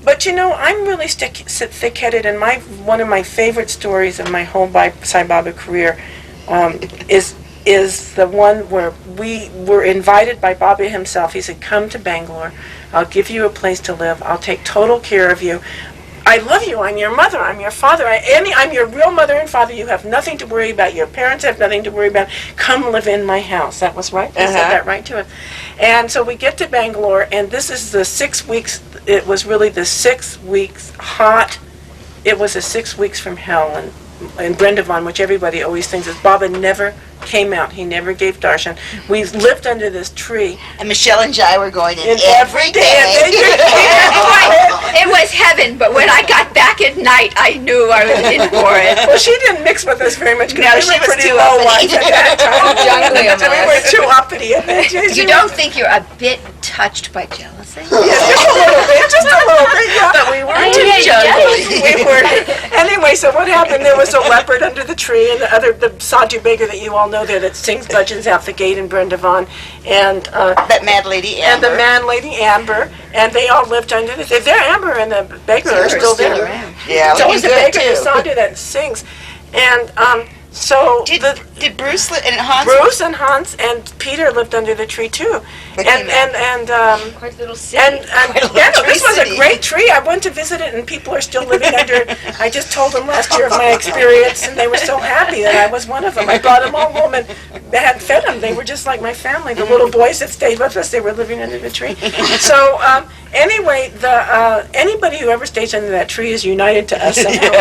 But I'm really thick-headed, and one of my favorite stories of my whole Sai Baba career is the one where we were invited by Baba himself. He said, "Come to Bangalore. I'll give you a place to live. I'll take total care of you. I love you. I'm your mother. I'm your father. I'm your real mother and father. You have nothing to worry about. Your parents have nothing to worry about. Come live in my house." That was right. He said that right to us. And so we get to Bangalore, and this is the 6 weeks. It was really the 6 weeks hot. It was the 6 weeks from hell in Brindavan, which everybody always thinks is. Baba never came out. He never gave darshan. We lived under this tree. And Michelle and Jai were going in every day. It was heaven, but when I got back at night, I knew I was in for it. Well, she didn't mix with us very much because No, we she were was pretty too low uppity. life at that time. So we were too uppity. You don't think you're a bit touched by jealousy? Yes, just a little bit, yeah. But we weren't too jealous. We weren't. Anyway, so what happened? There was a leopard under the tree, and the sadhu beggar that you all know there that sings bhajans out the gate in Brindavan, and that mad lady Amber. And the man lady Amber, and they all lived under the. They're Amber and the beggar are still there. Around. Yeah, it's always the beggar, too. the sadhu that sings, and so did Bruce and Hans? Bruce and Hans and Peter lived under the tree too, Quite a little city. This was a great tree. I went to visit it, and people are still living under it. I just told them last year of my experience, and they were so happy that I was one of them. I brought them all home and had fed them. They were just like my family. The little boys that stayed with us, they were living under the tree. So anyway, anybody who ever stays under that tree is united to us somehow.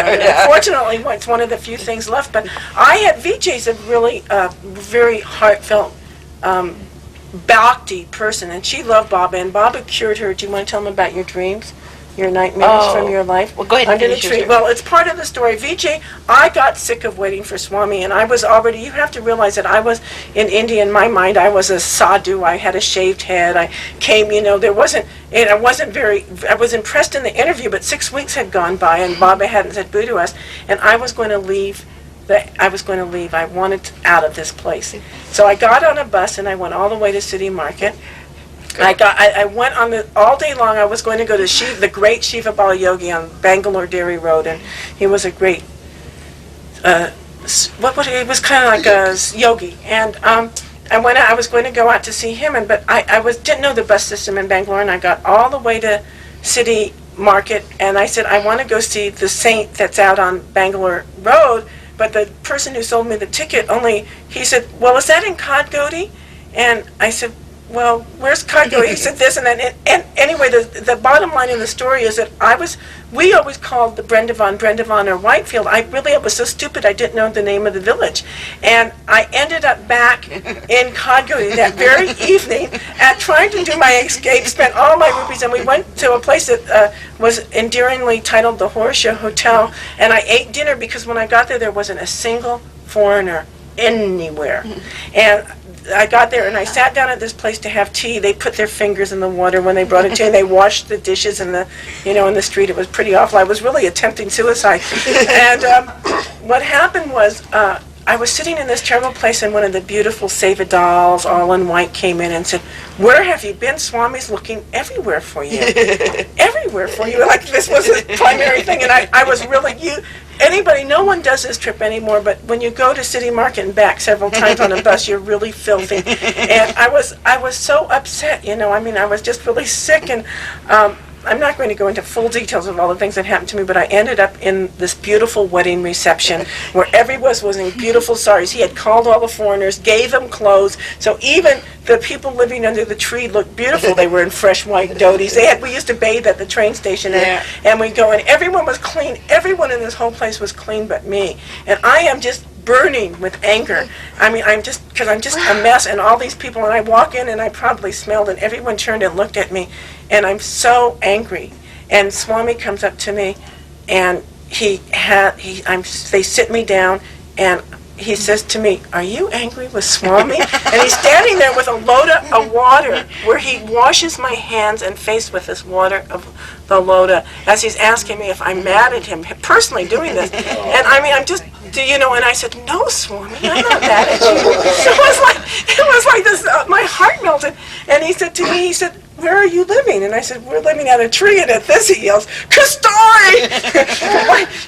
Unfortunately, it's one of the few things left. But I had Vijay's a really very heartfelt bhakti person, and she loved Baba, and Baba cured her. Do you want to tell them about your dreams, your nightmares from your life? Well, go ahead. Under the tree. Well, it's part of the story. Vijay, I got sick of waiting for Swami, and I was already, you have to realize that I was in India. In my mind, I was a sadhu. I had a shaved head. I came, there wasn't, and I was impressed in the interview, but 6 weeks had gone by, and Baba hadn't said boo to us, and I was going to leave. I wanted out of this place. So I got on a bus and I went all the way to City Market. I went on all day long. I was going to go to the great Shiva Bala Yogi on Bangalore Dairy Road, and he was a great, he was kind of like a yogi. And I went out, I was going to go out to see him, but I didn't know the bus system in Bangalore, and I got all the way to City Market, and I said, I want to go see the saint that's out on Bangalore Road. But the person who sold me the ticket he said, well, is that in Kadgodi? And I said, well, where's Kadgodi? He said this and that. And anyway, the bottom line in the story is that we always called the Brindavan or Whitefield. I was so stupid I didn't know the name of the village. And I ended up back in Kadgodi that very evening at trying to do my escape, spent all my rupees, and we went to a place that was endearingly titled the Horseshoe Hotel, and I ate dinner because when I got there wasn't a single foreigner anywhere. And I got there and I sat down at this place to have tea. They put their fingers in the water when they brought it to me. They washed the dishes in the street. It was pretty awful. I was really attempting suicide. And what happened was I was sitting in this terrible place, and one of the beautiful Seva dolls, all in white, came in and said, "Where have you been? Swami's looking everywhere for you." Everywhere for you. Like this was his primary thing. And I was really, no one does this trip anymore, but when you go to City Market and back several times on a bus, you're really filthy. And I was so upset, I was just really sick, and I'm not going to go into full details of all the things that happened to me, but I ended up in this beautiful wedding reception where everyone was in beautiful saris. He had called all the foreigners, gave them clothes, so even the people living under the tree looked beautiful. They were in fresh white dhotis. We used to bathe at the train station, and we'd go, and everyone was clean. Everyone in this whole place was clean but me. And I am just burning with anger. Because I'm just a mess, and all these people, and I walk in, and I probably smelled, and everyone turned and looked at me, and I'm so angry. And Swami comes up to me, and they sit me down, and he says to me, "Are you angry with Swami?" And he's standing there with a loda of water, where he washes my hands and face with this water of the loda, as he's asking me if I'm mad at him, personally doing this. And I'm just, and I said, "No, Swami, I'm not mad at you." It was like this, my heart melted. And he said to me, where are you living? And I said, we're living at a tree. And at this he yells, Castori!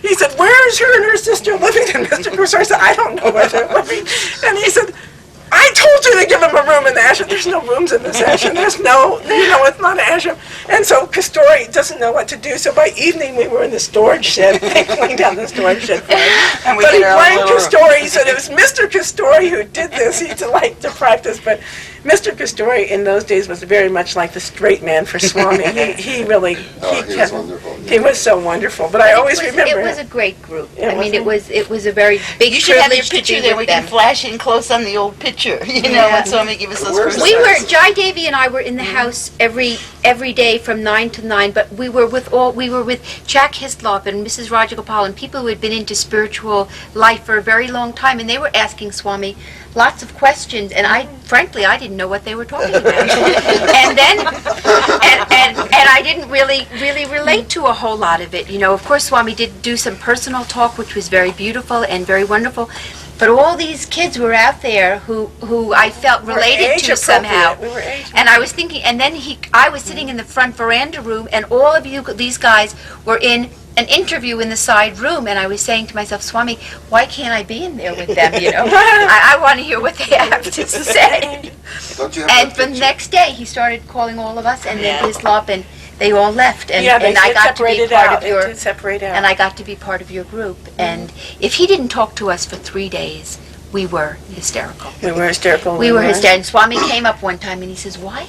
He said, where is her and her sister living? And Mr. Castori said, I don't know where they're living. And he said, I told you to give him a room in the ashram. There's no rooms in this ashram. There's no, it's not an ashram. And so Castori doesn't know what to do. So by evening we were in the storage shed. They cleaned down the storage shed for us. And we But he did our blamed little room. Castori. He said it was Mr. Castori who did this. He deprived us. But Mr. Castori in those days was very much like the straight man for Swami. He really, Oh, he was wonderful. he was so wonderful. But I always remember It was a him. great group. Yeah, I mean, wasn't it was a very big You should have your privilege to picture be there. with We can them. flash in close on the old picture. You know, Yeah. when Swami gave us those Where's first. We were, Yes. Jai Devi and I were in the house every day from 9 to 9, but we were with Jack Hislop and Mrs. Rajagopal and people who had been into spiritual life for a very long time, and they were asking Swami lots of questions, and frankly, I didn't know what they were talking about. And then, and I didn't really relate to a whole lot of it. You know, of course, Swami did do some personal talk, which was very beautiful and very wonderful. But all these kids were out there who I felt related to somehow. We were age And I was thinking, and then I was sitting in the front veranda room, and all of these guys were in an interview in the side room, and I was saying to myself, Swami, why can't I be in there with them, you know? I want to hear what they have to say. Don't you have And that the picture? next day, he started calling all of us, and then Yeah. Hislop, and they all left, and, Yeah, they and I did got to separate be it part out. of It your... did separate out. And I got to be part of your group. And if he didn't talk to us for 3 days, we were hysterical. We were hysterical. We were hysterical. And Swami came up one time and he says, why?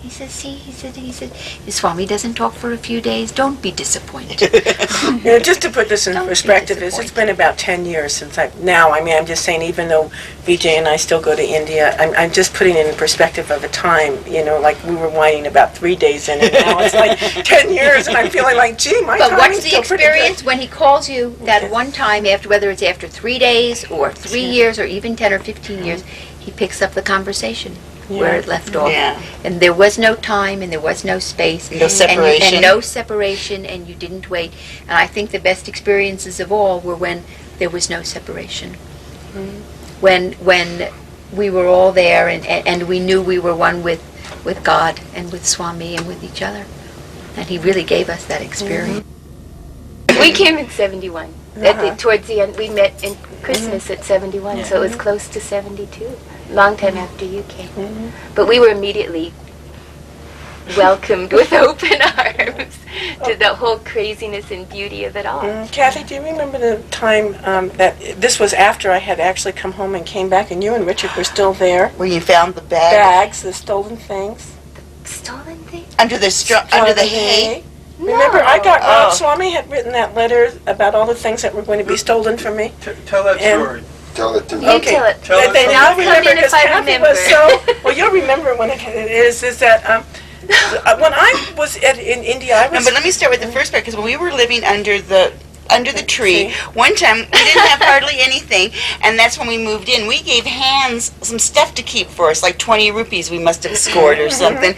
He says, see, he said, Swami doesn't talk for a few days. Don't be disappointed. You know, just to put this in Don't be perspective, it's been about 10 years since I'm just saying, even though Vijay and I still go to India, I'm just putting it in perspective of a time, you know, like we were whining about 3 days in, and now it's like 10 years, and I'm feeling like, gee, my But timing's what's the still pretty good. experience when he calls you that one time, after whether it's after 3 days or 3 years or even 10 or 15 years, he picks up the conversation where it left off. Yeah. And there was no time and there was no space. No separation. And no separation, and you didn't wait. And I think the best experiences of all were when there was no separation. When we were all there and we knew we were one with God and with Swami and with each other. And he really gave us that experience. We came in 71. Towards the end, we met in Christmas at 71, so it was close to 72. Long time after you came. But we were immediately welcomed with open arms to the whole craziness and beauty of it all. Kathy, do you remember the time that this was after I had actually come home and came back, and you and Richard were still there? Where you found the bag Bags, the stolen things. Stolen thing? under the hay. Remember, I got Oh. Swami had written that letter about all the things that were going to be stolen from me. Tell that And- story. Tell it to me. You tell it. Tell it They to now Come remember in if because I Kathy remember. was so. Well, you'll remember when it is that when I was in India, I No, was. but let me start with the first part, because when we were living under the tree, one time we didn't have hardly anything, and that's when we moved in. We gave Hans some stuff to keep for us, like 20 rupees we must have scored or something.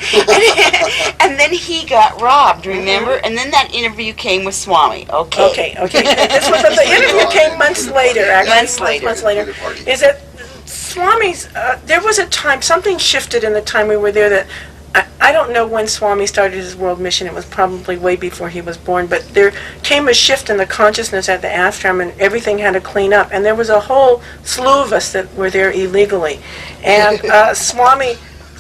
And then he got robbed, remember? And then that interview came with Swami. Okay. Okay. This was, but the interview came months later. Actually, Months later. Months later. Is that Swami's? There was a time something shifted in the time we were there that. I don't know when Swami started his world mission. It was probably way before he was born. But there came a shift in the consciousness at the ashram, and everything had to clean up. And there was a whole slew of us that were there illegally. And Swami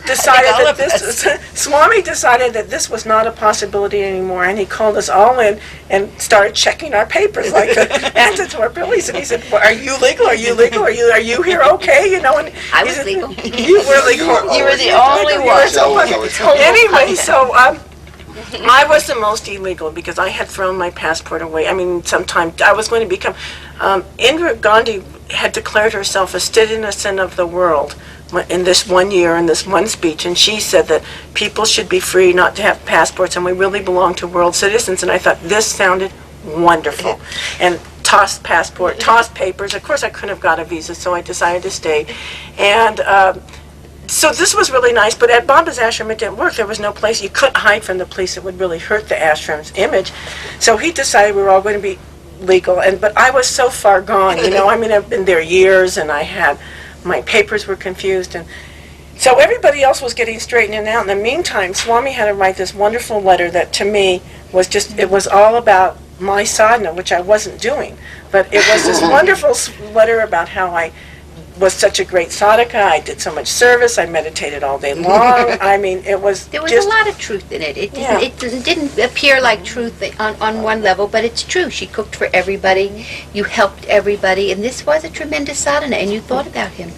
decided all that of this Swami decided that this was not a possibility anymore, and he called us all in and started checking our papers, like answer to our police. And he said, well, "Are you legal? Are you legal? Are you here okay?" You know, and I he was said, legal. You were legal. You were the only one. Anyway, so I was the most illegal because I had thrown my passport away. I mean, sometime I was going to become. Indira Gandhi had declared herself a citizen of the world in this 1 year, in this one speech, and she said that people should be free not to have passports, and we really belong to world citizens. And I thought this sounded wonderful, and tossed passport, tossed papers. Of course, I couldn't have got a visa, so I decided to stay, and. So this was really nice, but at Baba's ashram it didn't work. There was no place. You couldn't hide from the police. It would really hurt the ashram's image. So he decided we were all going to be legal. But I was so far gone, you know. I mean, I've been there years, and my papers were confused. And So everybody else was getting straightened out. In the meantime, Swami had to write this wonderful letter that to me was just, it was all about my sadhana, which I wasn't doing. But it was this wonderful letter about how I was such a great sadhaka, I did so much service, I meditated all day long. I mean, it was There was just... a lot of truth in it. Yeah. It didn't appear like truth on one level, but it's true. She cooked for everybody. You helped everybody, and this was a tremendous sadhana, and you thought about him.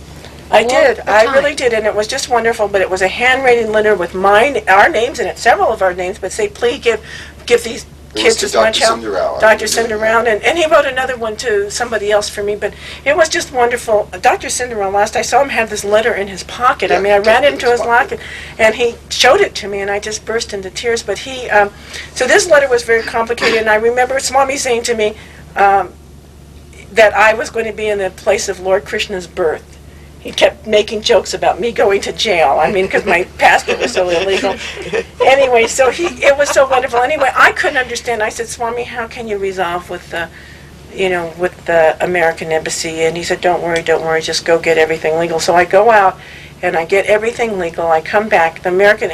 I all did. the I time. really did, and it was just wonderful. But it was a handwritten letter with our names in it, several of our names. But say, please give these It was kids to as much Dr. help. Sundaram. Dr. Sundaram, and he wrote another one to somebody else for me. But it was just wonderful. Dr. Sundaram, last I saw him, had this letter in his pocket. I Yeah, mean, I ran kept it in into his his pocket. locket, and he showed it to me, and I just burst into tears. But he, so this letter was very complicated, and I remember Swami saying to me that I was going to be in the place of Lord Krishna's birth. He kept making jokes about me going to jail. I mean, because my passport was so illegal. Anyway, so it was so wonderful. Anyway, I couldn't understand. I said, Swami, how can you resolve with the, with the American embassy? And he said, don't worry, just go get everything legal. So I go out and I get everything legal. I come back. The American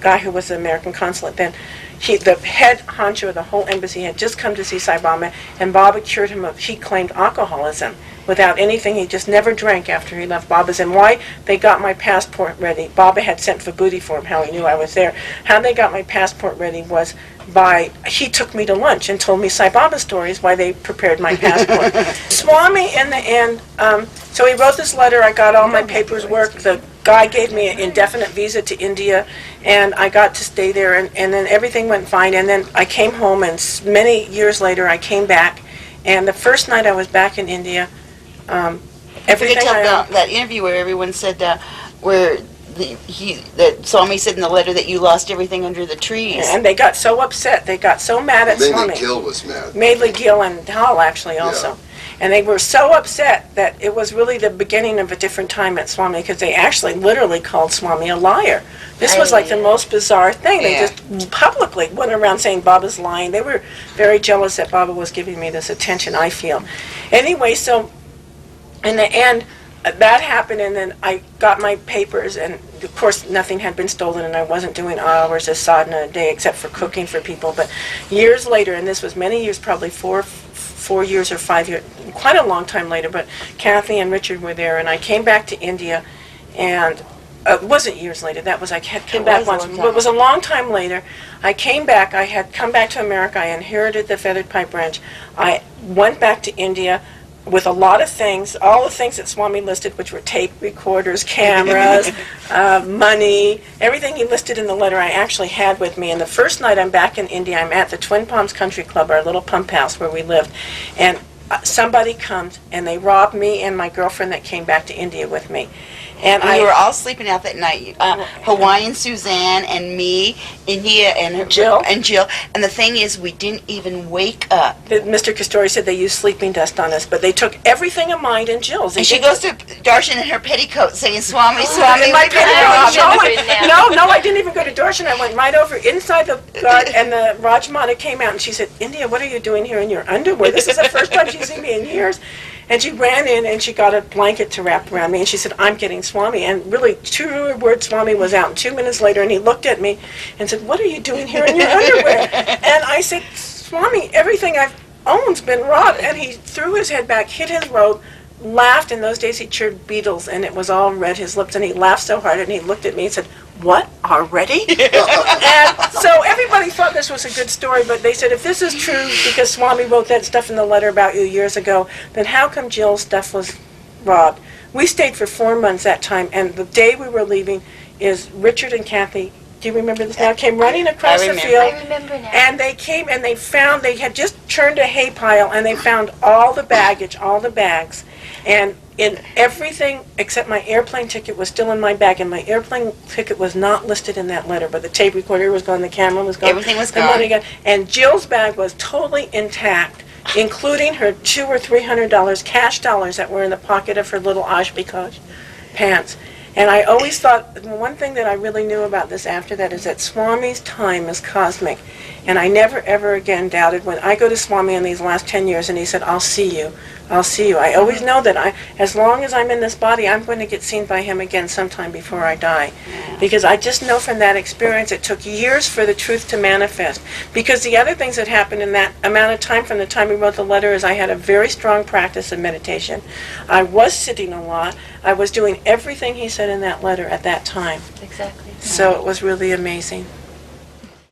guy who was the American consulate then, the head honcho of the whole embassy had just come to see Sai Baba, and Baba cured him of, he claimed, alcoholism without anything. He just never drank after he left Baba's. And why they got my passport ready, Baba had sent Vibhuti for him, how he knew I was there. How they got my passport ready was he took me to lunch and told me Sai Baba stories why they prepared my passport. Swami, in the end, so he wrote this letter, I got all my papers worked, the guy gave me an indefinite visa to India, and I got to stay there, and then everything went fine, and then I came home, and many years later I came back, and the first night I was back in India, everything Forget to tell that interview where everyone said that Swami said in the letter that you lost everything under the trees. and they got so upset, they got so mad at Mainly Swami. Gil was mad. Mainly Gil and Hal, actually, also. Yeah. And they were so upset that it was really the beginning of a different time at Swami, because they actually literally called Swami a liar. This was like the most bizarre thing. They Yeah. just publicly went around saying Baba's lying. They were very jealous that Baba was giving me this attention, I feel. Anyway, so in the end, that happened, and then I got my papers, and of course nothing had been stolen, and I wasn't doing hours of sadhana a day except for cooking for people. But years later, and this was many years, probably 4 years or 5 years, quite a long time later, but Kathy and Richard were there, and I came back to India, and it wasn't years later, that was, I had come back once, but it was a long time later. I came back, I had come back to America, I inherited the Feathered Pipe Ranch, I went back to India with a lot of things, all the things that Swami listed, which were tape recorders, cameras, money, everything he listed in the letter I actually had with me. And the first night I'm back in India, I'm at the Twin Palms Country Club, our little pump house where we lived, and somebody comes and they robbed me and my girlfriend that came back to India with me. And We were all sleeping out that night. Hawaiian Suzanne and me, India and her Jill. And Jill. And the thing is, we didn't even wake up. Mr. Castori said they used sleeping dust on us, but they took everything of mine and Jill's. And she goes to Darshan in her petticoat saying, Swami, Swami, in my we're gonna rob you." No, I didn't even go to Darshan. I went right over inside the guard, and the Rajmata came out, and she said, India, what are you doing here in your underwear? This is the first time she's seen me in years. And she ran in, and she got a blanket to wrap around me, and she said, I'm getting Swami. And really, 2 words, Swami was out. And 2 minutes later, and he looked at me and said, what are you doing here in your underwear? And I said, Swami, everything I've owned's been robbed. And he threw his head back, hit his robe, laughed. In those days, he cheered Beatles, and it was all red, his lips, and he laughed so hard, and he looked at me and said, what, already? And so everybody thought this was a good story, but they said, if this is true, because Swami wrote that stuff in the letter about you years ago, then how come Jill's stuff was robbed? We stayed for 4 months that time, and the day we were leaving is Richard and Kathy, do you remember this now, came running across the field. I remember now. And they came and they found, they had just turned a hay pile, and they found all the baggage, all the bags. And in everything except my airplane ticket was still in my bag, and my airplane ticket was not listed in that letter, but the tape recorder was gone, the camera was gone. Everything was the gone. money and Jill's bag was totally intact, including her $200 or $300 cash dollars that were in the pocket of her little Ashbikosh pants. And I always thought, one thing that I really knew about this after that is that Swami's time is cosmic. And I never, ever again doubted when I go to Swami in these last 10 years and he said, I'll see you. I'll see you. I always know that as long as I'm in this body, I'm going to get seen by him again sometime before I die. Because I just know from that experience it took years for the truth to manifest. Because the other things that happened in that amount of time from the time he wrote the letter is I had a very strong practice of meditation. I was sitting a lot. I was doing everything he said in that letter at that time. Exactly. So it was really amazing.